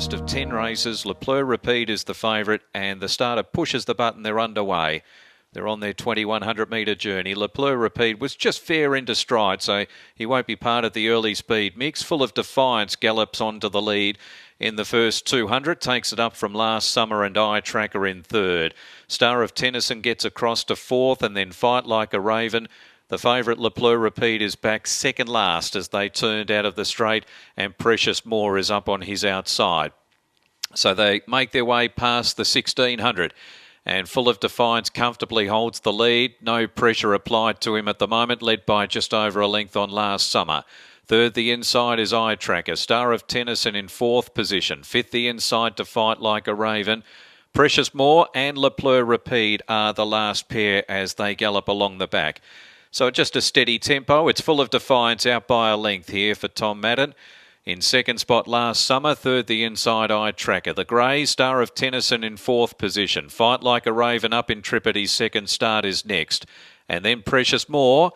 first of 10 races. Le Pleur Rapide is the favourite, and the starter pushes the button. They're underway. They're on their 2100 metre journey. Le Pleur Rapide was just fair into stride, so he won't be part of the early speed mix. Full of Defiance gallops onto the lead in the first 200, takes it up from last summer, and Eye Tracker in third. Star of Tennyson gets across to fourth, and then Fight Like a Raven. The favourite Le Pleur Rapide is back second last as they turned out of the straight, and Precious Moore is up on his outside. So they make their way past the 1600, and Full of Defiance comfortably holds the lead. No pressure applied to him at the moment, led by just over a length on last summer. Third, the inside is Eye Tracker. Star of Tennyson in fourth position. Fifth, the inside to Fight Like a Raven. Precious Moore and Le Pleur Rapide are the last pair as they gallop along the back. So just a steady tempo. It's Full of Defiance out by a length here for Tom Madden. In second spot last summer. Third, the inside Eye Tracker. The grey, Star of Tennyson in fourth position. Fight Like a Raven up in Tripity's second start is next. And then Precious Moore.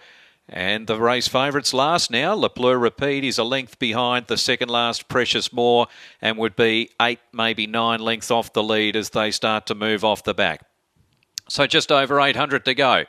And the race favourites last now. Le Pleur Rapide is a length behind the second last Precious Moore, and would be 8, maybe 9 lengths off the lead as they start to move off the back. So just over 800 to go.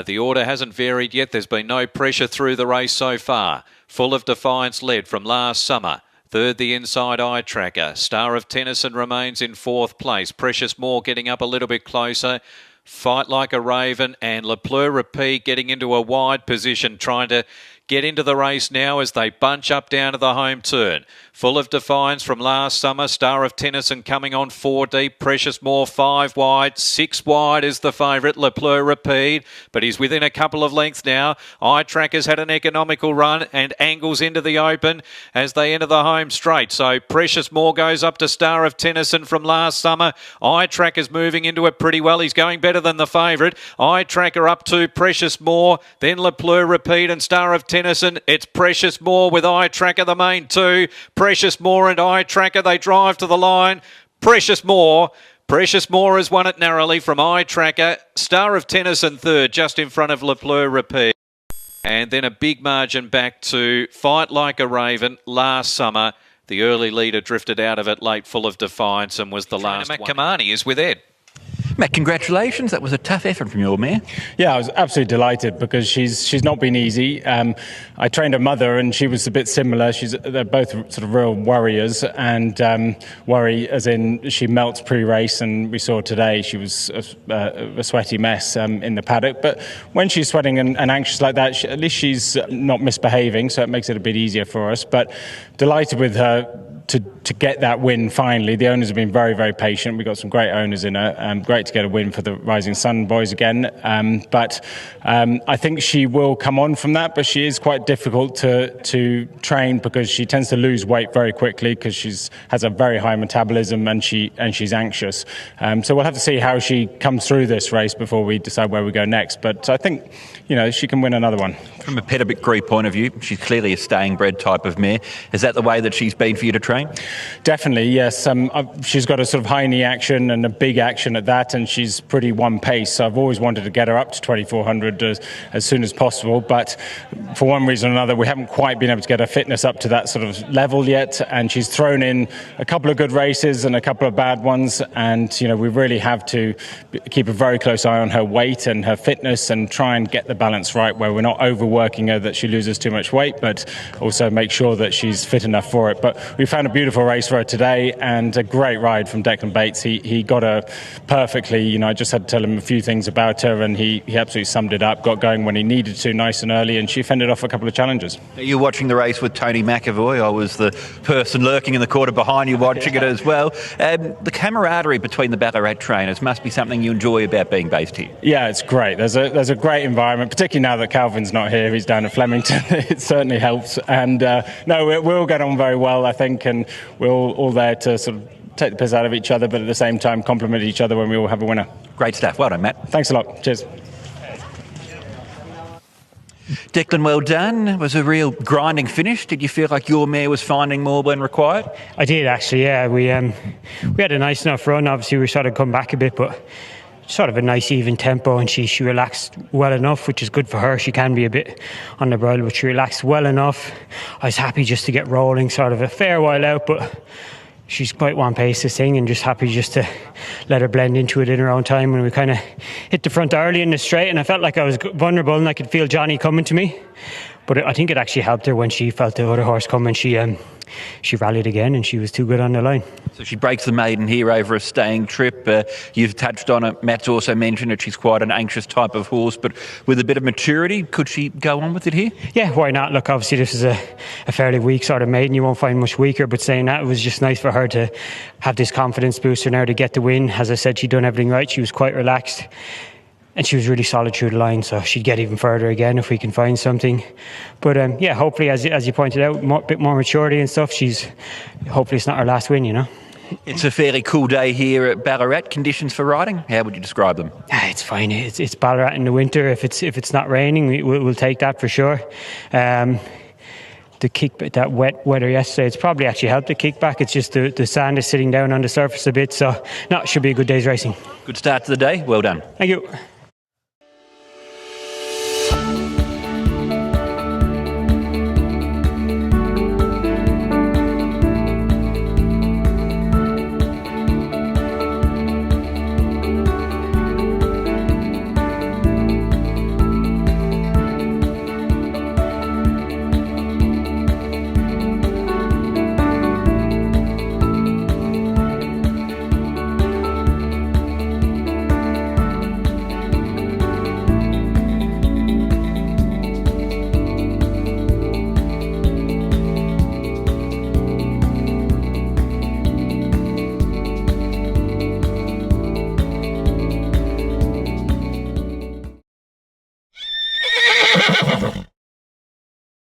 The order hasn't varied yet. There's been no pressure through the race so far. Full of Defiance led from last summer. Third, the inside Eye Tracker. Star of Tennyson remains in fourth place. Precious Moore getting up a little bit closer. Fight Like a Raven and Le Pleur Rapide getting into a wide position, trying to get into the race now as they bunch up down to the home turn. Full of Defiance from last summer. Star of Tennyson coming on 4 deep. Precious Moore 5 wide. 6 wide is the favourite, Le Pleur Rapide, but he's within a couple of lengths now. Eye Tracker's had an economical run and angles into the open as they enter the home straight. So Precious Moore goes up to Star of Tennyson from last summer. Eye Tracker's moving into it pretty well. He's going better than the favourite. Eye Tracker up to Precious Moore, then Le Pleur Rapide and Star of Tennyson. It's Precious Moore with Eye Tracker the main two. Precious Moore and Eye Tracker, they drive to the line. Precious Moore has won it narrowly from Eye Tracker. Star of Tennyson third, just in front of Le Pleur Rapide. And then a big margin back to Fight Like a Raven last summer. The early leader drifted out of it late, Full of Defiance, and was the last one. Kamani is with Ed. Matt, congratulations. That was a tough effort from your mare. Yeah, I was absolutely delighted because she's not been easy. I trained her mother and she was a bit similar. They're both sort of real warriors, and worry as in she melts pre-race, and we saw today she was a sweaty mess in the paddock. But when she's sweating and anxious like that, at least she's not misbehaving, so it makes it a bit easier for us. But delighted with her to get that win finally. The owners have been very, very patient. We've got some great owners in her. Great to get a win for the Rising Sun boys again. But I think she will come on from that, but she is quite difficult to train because she tends to lose weight very quickly because has a very high metabolism and she's anxious. So we'll have to see how she comes through this race before we decide where we go next. But I think, she can win another one. From a pedigree point of view, she's clearly a staying bred type of mare. Is that the way that she's been for you to train? Definitely, yes. She's got a sort of high knee action and a big action at that, and she's pretty one pace. So I've always wanted to get her up to 2400 as soon as possible. But for one reason or another, we haven't quite been able to get her fitness up to that sort of level yet. And she's thrown in a couple of good races and a couple of bad ones. And, we really have to keep a very close eye on her weight and her fitness and try and get the balance right where we're not overworking her that she loses too much weight, but also make sure that she's fit enough for it. But we found a beautiful race for her today and a great ride from Declan Bates. He got her perfectly. I just had to tell him a few things about her and he absolutely summed it up, got going when he needed to nice and early, and she fended off a couple of challenges. You're watching the race with Tony McAvoy. I was the person lurking in the corner behind you watching it as well. The camaraderie between the Ballarat trainers must be something you enjoy about being based here. Yeah, it's great. There's a great environment, particularly now that Calvin's not here. He's down at Flemington. It certainly helps. And we'll get on very well, I think, and we're all there to sort of take the piss out of each other, but at the same time compliment each other when we all have a winner. Great stuff. Well done, Matt. Thanks a lot. Cheers. Declan, well done. It was a real grinding finish. Did you feel like your mare was finding more when required? I did, actually, yeah. We had a nice enough run. Obviously, we sort of come back a bit, but sort of a nice even tempo, and she relaxed well enough, which is good for her. She can be a bit on the bridle, but she relaxed well enough. I was happy just to get rolling, sort of a fair while out, but she's quite one pace this thing, and just happy just to let her blend into it in her own time. When we kind of hit the front early in the straight, and I felt like I was vulnerable, and I could feel Johnny coming to me. But I think it actually helped her when she felt the other horse coming. She rallied again, and she was too good on the line. So she breaks the maiden here over a staying trip. You've touched on it. Matt's also mentioned that she's quite an anxious type of horse, but with a bit of maturity, could she go on with it here? Yeah, why not? Look, obviously this is a fairly weak sort of maiden. You won't find much weaker, but saying that, it was just nice for her to have this confidence booster now to get the win. As I said, she'd done everything right. She was quite relaxed. And she was really solid through the line, so she'd get even further again if we can find something. But yeah, hopefully, as you pointed out, a bit more maturity and stuff. Hopefully it's not her last win, you know. It's a fairly cool day here at Ballarat. Conditions for riding, how would you describe them? It's fine. It's Ballarat in the winter. If it's not raining, we'll take that for sure. The kick, that wet weather yesterday, it's probably actually helped the kickback. It's just the sand is sitting down on the surface a bit, so no, it should be a good day's racing. Good start to the day. Well done. Thank you.